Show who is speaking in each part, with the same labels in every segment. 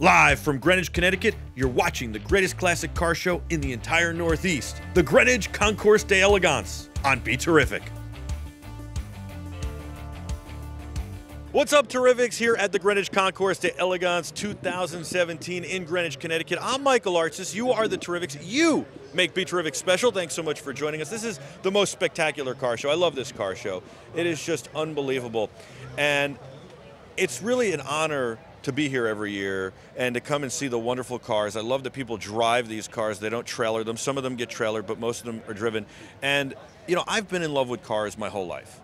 Speaker 1: Live from Greenwich, Connecticut, you're watching the greatest classic car show in the entire Northeast, the Greenwich Concours De'elegance on BeTerrific. What's up, Terrifics? Here at the Greenwich Concours De'elegance 2017 in Greenwich, Connecticut. I'm Michael Artsis. You are the Terrifics. You make BeTerrific special. Thanks so much for joining us. This is the most spectacular car show. I love this car show. It is just unbelievable. And it's really an honor to be here every year and to come and see the wonderful cars. I love that people drive these cars. They don't trailer them. Some of them get trailered, but most of them are driven. And, you know, I've been in love with cars my whole life.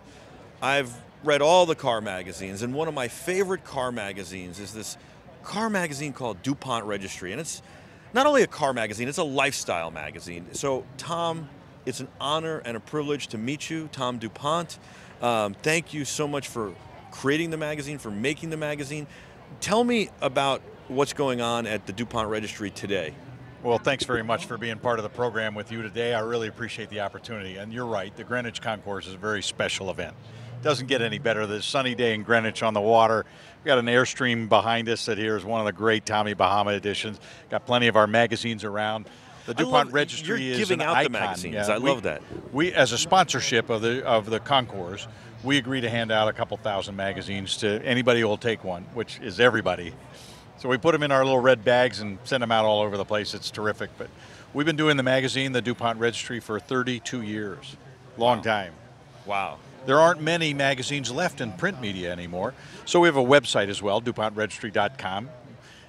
Speaker 1: I've read all the car magazines, and one of my favorite car magazines is this car magazine called duPont Registry. And it's not only a car magazine, it's a lifestyle magazine. So, Tom, it's an honor and a privilege to meet you, Tom duPont. Thank you so much for creating the magazine, for making the magazine. Tell me about what's going on at the duPont Registry today.
Speaker 2: Well, thanks very much for being part of the program with you today. I really appreciate the opportunity. And you're right, the Greenwich Concours is a very special event. Doesn't get any better. This sunny day in Greenwich on the water. We got an Airstream behind us that here is one of the great Tommy Bahama editions. Got plenty of our magazines around. The duPont Registry is
Speaker 1: giving
Speaker 2: an
Speaker 1: out
Speaker 2: icon.
Speaker 1: The magazines.
Speaker 2: Yeah,
Speaker 1: I love that.
Speaker 2: We, as a sponsorship of the concours, we agree to hand out a couple thousand magazines to anybody who will take one, which is everybody. So we put them in our little red bags and send them out all over the place. It's terrific. But we've been doing the magazine, the duPont Registry, for 32 years. Long time.
Speaker 1: Wow.
Speaker 2: There aren't many magazines left in print media anymore. So we have a website as well, dupontregistry.com.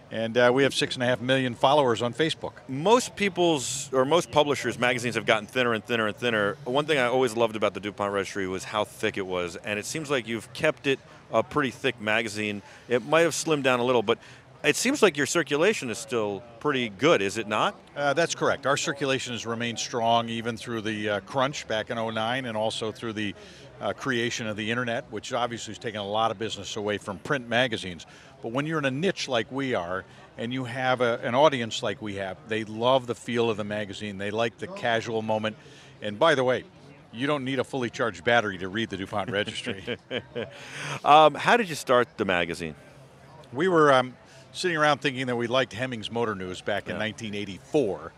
Speaker 2: And we have 6.5 million followers on Facebook.
Speaker 1: Most publishers' magazines have gotten thinner and thinner and thinner. One thing I always loved about the duPont Registry was how thick it was. And it seems like you've kept it a pretty thick magazine. It might have slimmed down a little, but it seems like your circulation is still pretty good, is it not?
Speaker 2: That's correct. Our circulation has remained strong even through the crunch back in '09 and also through the creation of the internet, which obviously has taken a lot of business away from print magazines. But when you're in a niche like we are, and you have an audience like we have, they love the feel of the magazine. They like the casual moment. And by the way, you don't need a fully charged battery to read the duPont Registry.
Speaker 1: How did you start the magazine?
Speaker 2: We were sitting around thinking that we liked Hemmings Motor News back in 1984,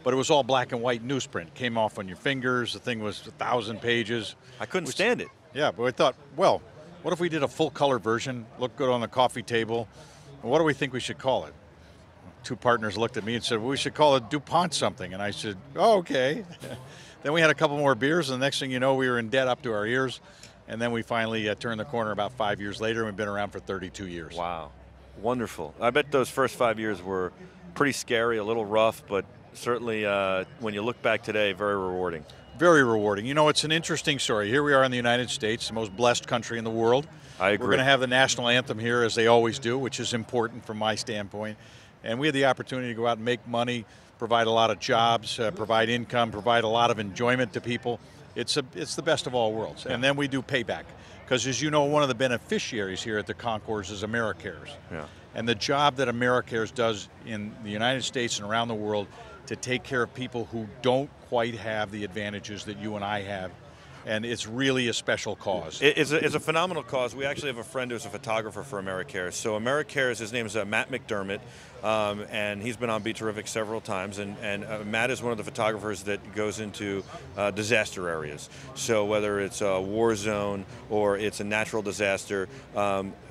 Speaker 2: but it was all black and white newsprint. Came off on your fingers. The thing was 1,000 pages.
Speaker 1: I couldn't stand it.
Speaker 2: Yeah, but we thought, well, what if we did a full color version, looked good on the coffee table? What do we think we should call it? Two partners looked at me and said, well, we should call it duPont something. And I said, oh, okay. Then we had a couple more beers, and the next thing you know, we were in debt up to our ears. And then we finally turned the corner about 5 years later, and we've been around for 32 years.
Speaker 1: Wow. Wonderful. I bet those first 5 years were pretty scary, a little rough, but certainly when you look back today, very rewarding.
Speaker 2: Very rewarding. You know, it's an interesting story. Here we are in the United States, the most blessed country in the world.
Speaker 1: I agree.
Speaker 2: We're going to have the National Anthem here, as they always do, which is important from my standpoint. And we had the opportunity to go out and make money, provide a lot of jobs, provide income, provide a lot of enjoyment to people. It's the best of all worlds. And then we do payback. Because as you know, one of the beneficiaries here at the concours is AmeriCares.
Speaker 1: Yeah.
Speaker 2: And the job that AmeriCares does in the United States and around the world to take care of people who don't quite have the advantages that you and I have. And it's really a special cause.
Speaker 1: It's a phenomenal cause. We actually have a friend who's a photographer for AmeriCares. So AmeriCares, his name is Matt McDermott, and he's been on BeTerrific several times. And Matt is one of the photographers that goes into disaster areas. So whether it's a war zone or it's a natural disaster,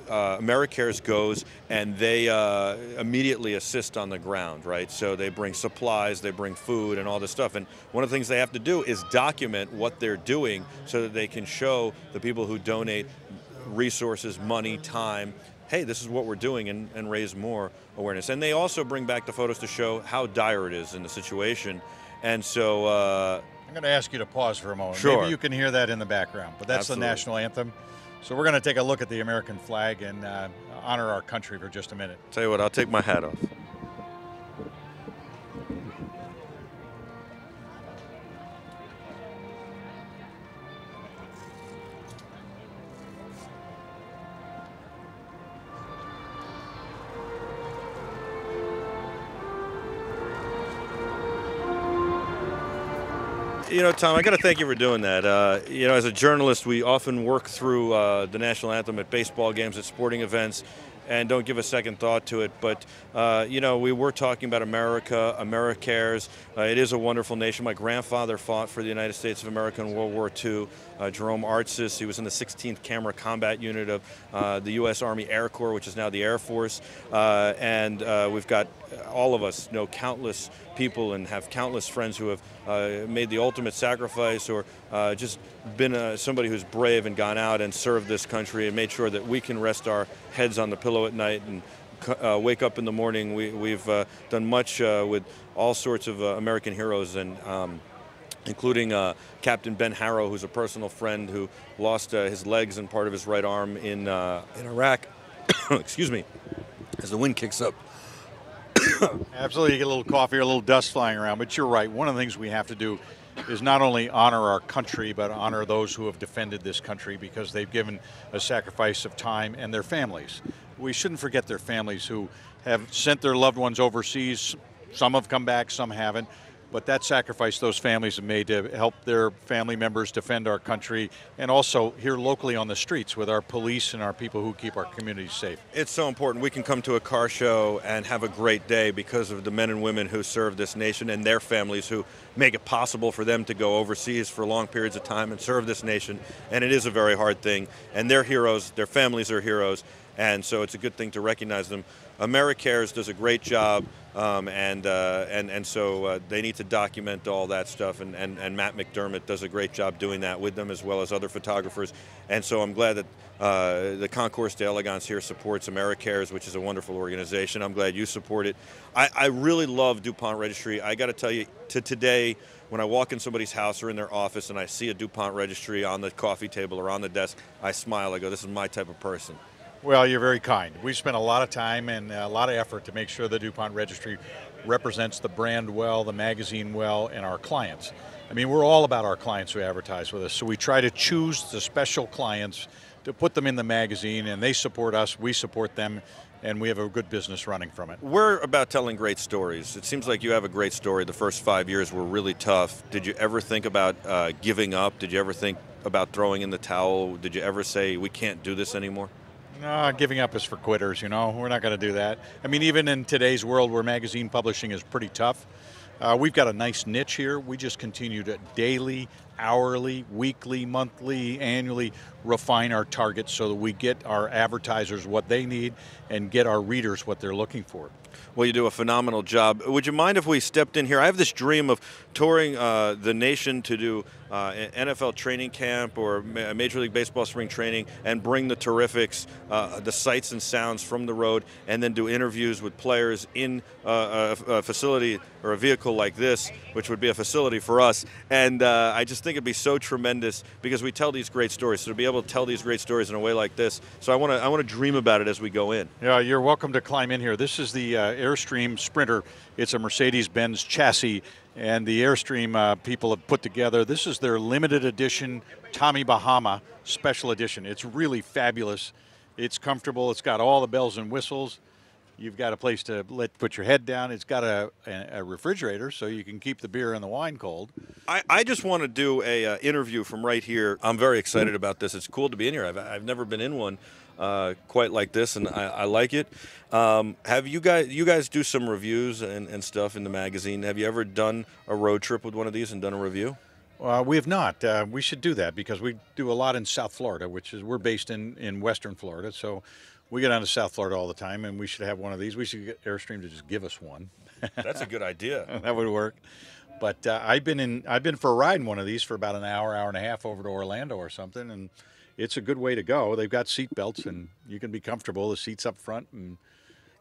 Speaker 1: AmeriCares goes and they immediately assist on the ground, right? So they bring supplies, they bring food and all this stuff. And one of the things they have to do is document what they're doing so that they can show the people who donate resources, money, time, hey, this is what we're doing, and raise more awareness. And they also bring back the photos to show how dire it is in the situation. And so
Speaker 2: I'm going to ask you to pause for a moment.
Speaker 1: Sure.
Speaker 2: Maybe you can hear that in the background, but that's
Speaker 1: Absolutely.
Speaker 2: the National Anthem. So we're going to take a look at the American flag and honor our country for just a minute.
Speaker 1: Tell you what, I'll take my hat off. Tom, I got to thank you for doing that. As a journalist, we often work through the national anthem at baseball games, at sporting events, and don't give a second thought to it. But, we were talking about America, America Cares. It is a wonderful nation. My grandfather fought for the United States of America in World War II. Jerome Artsis, he was in the 16th Camera Combat Unit of the U.S. Army Air Corps, which is now the Air Force. And we've got, all of us know countless people and have countless friends who have made the ultimate sacrifice or just been somebody who's brave and gone out and served this country and made sure that we can rest our heads on the pillow at night and wake up in the morning. We've done much with all sorts of American heroes, and including Captain Ben Harrow, who's a personal friend who lost his legs and part of his right arm in Iraq. Excuse me, as the wind kicks up.
Speaker 2: Absolutely, you get a little coffee or a little dust flying around, but you're right. One of the things we have to do is not only honor our country, but honor those who have defended this country because they've given a sacrifice of time, and their families. We shouldn't forget their families who have sent their loved ones overseas. Some have come back, some haven't. But that sacrifice those families have made to help their family members defend our country, and also here locally on the streets with our police and our people who keep our communities safe.
Speaker 1: It's so important. We can come to a car show and have a great day because of the men and women who serve this nation and their families who make it possible for them to go overseas for long periods of time and serve this nation. And it is a very hard thing. And they're heroes. Their families are heroes. And so it's a good thing to recognize them. AmeriCares does a great job, and so they need to document all that stuff, and Matt McDermott does a great job doing that with them, as well as other photographers. And so I'm glad that the Concours De'elegance here supports AmeriCares, which is a wonderful organization. I'm glad you support it. I really love DuPont Registry. I got to tell you, today, when I walk in somebody's house or in their office and I see a DuPont Registry on the coffee table or on the desk, I smile. I go, this is my type of person.
Speaker 2: Well, you're very kind. We've spent a lot of time and a lot of effort to make sure the DuPont Registry represents the brand well, the magazine well, and our clients. I mean, we're all about our clients who advertise with us, so we try to choose the special clients to put them in the magazine, and they support us, we support them, and we have a good business running from it.
Speaker 1: We're about telling great stories. It seems like you have a great story. The first 5 years were really tough. Did you ever think about giving up? Did you ever think about throwing in the towel? Did you ever say, we can't do this anymore?
Speaker 2: No, giving up is for quitters, you know. We're not going to do that. I mean, even in today's world where magazine publishing is pretty tough, we've got a nice niche here. We just continue to daily, hourly, weekly, monthly, annually refine our targets so that we get our advertisers what they need and get our readers what they're looking for.
Speaker 1: Well, you do a phenomenal job. Would you mind if we stepped in here? I have this dream of touring the nation to do an NFL training camp or Major League Baseball spring training and bring the Terrifics, the sights and sounds from the road, and then do interviews with players in a facility or a vehicle like this, which would be a facility for us. And I just think it'd be so tremendous because we tell these great stories. So to be able to tell these great stories in a way like this, so I want to dream about it as we go in.
Speaker 2: Yeah, you're welcome to climb in here. This is the Airstream Sprinter. It's a Mercedes-Benz chassis, and the Airstream people have put together. This is their limited edition Tommy Bahama special edition. It's really fabulous. It's comfortable. It's got all the bells and whistles. You've got a place to put your head down. It's got a refrigerator so you can keep the beer and the wine cold.
Speaker 1: I just want to do a interview from right here. I'm very excited about this. It's cool to be in here. I've never been in one quite like this, and I like it. Have you guys do some reviews and stuff in the magazine? Have you ever done a road trip with one of these and done a review?
Speaker 2: We have not. We should do that because we do a lot in South Florida, which is we're based in Western Florida. So we get down to South Florida all the time, and we should have one of these. We should get Airstream to just give us one.
Speaker 1: That's a good idea.
Speaker 2: That would work. But I've been for a ride in one of these for about an hour and a half over to Orlando or something, and it's a good way to go. They've got seat belts, and you can be comfortable. The seats up front, and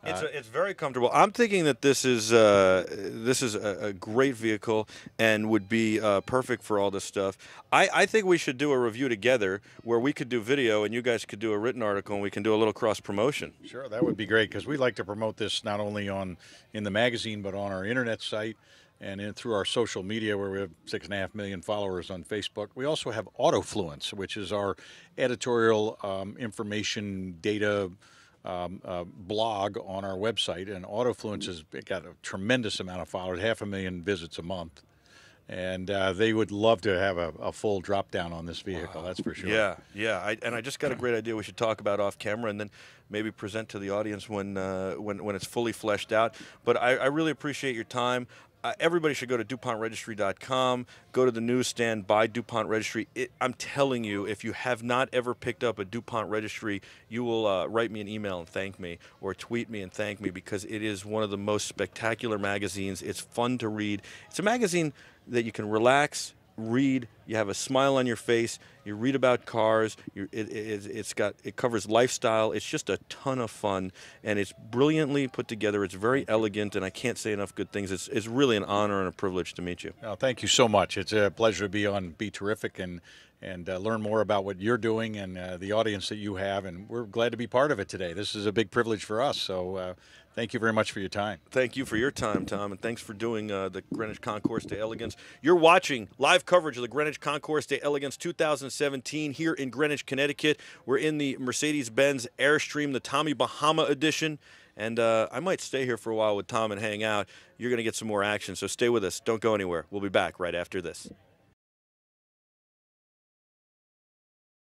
Speaker 1: it's very comfortable. I'm thinking that this is a great vehicle and would be perfect for all this stuff. I think we should do a review together where we could do video and you guys could do a written article and we can do a little cross promotion.
Speaker 2: Sure, that would be great because we like to promote this not only in the magazine but on our internet site and through our social media where we have 6.5 million followers on Facebook. We also have Autofluence, which is our editorial information data blog on our website, and Autofluence has got a tremendous amount of followers, 500,000 visits a month, and they would love to have a full drop down on this vehicle. That's for sure.
Speaker 1: Yeah, yeah. I just got a great idea we should talk about off camera, and then maybe present to the audience when it's fully fleshed out. But I really appreciate your time. Everybody should go to duPontRegistry.com, go to the newsstand, buy DuPont Registry. I'm telling you, if you have not ever picked up a DuPont Registry, you will write me an email and thank me, or tweet me and thank me, because it is one of the most spectacular magazines. It's fun to read. It's a magazine that you can relax, read, you have a smile on your face, you read about cars, it covers lifestyle. It's just a ton of fun, and it's brilliantly put together. It's very elegant, and I can't say enough good things. It's really an honor and a privilege to meet you.
Speaker 2: Oh, thank you so much. It's a pleasure to be on BeTerrific and learn more about what you're doing and the audience that you have, and we're glad to be part of it today. This is a big privilege for us, so thank you very much for your time.
Speaker 1: Thank you for your time, Tom, and thanks for doing the Greenwich Concours De'elegance. You're watching live coverage of the Greenwich Concours De'elegance 2017 here in Greenwich, Connecticut. We're in the Mercedes-Benz Airstream, the Tommy Bahama edition, and I might stay here for a while with Tom and hang out. You're going to get some more action, so stay with us. Don't go anywhere. We'll be back right after this.